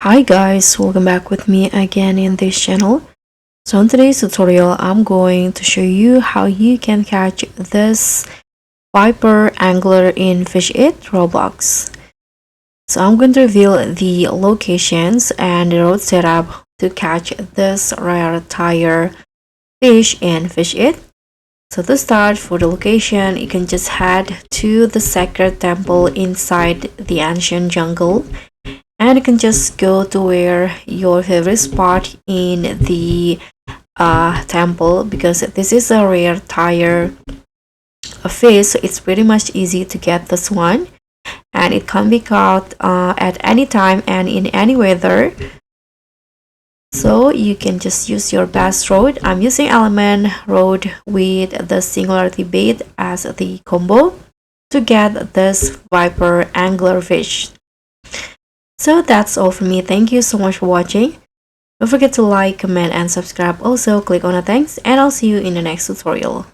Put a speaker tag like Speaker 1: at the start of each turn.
Speaker 1: Hi guys, welcome back with me again in this channel. So in today's tutorial, I'm going to show you how you can catch this viper angler in Fish It Roblox. So I'm going to reveal the locations and the road setup to catch this rare tire fish in Fish It. So to start, for the location, you can just head to the sacred temple inside the ancient jungle, and you can just go to where your favorite spot in the temple, because this is a rare tire fish, so it's pretty much easy to get this one, and it can be caught at any time and in any weather. So you can just use your best rod. I'm using element rod with the singularity bait as the combo to get this viper angler fish. So that's all from me. Thank you so much for watching. Don't forget to like, comment, and subscribe. Also, click on the thanks, and I'll see you in the next tutorial.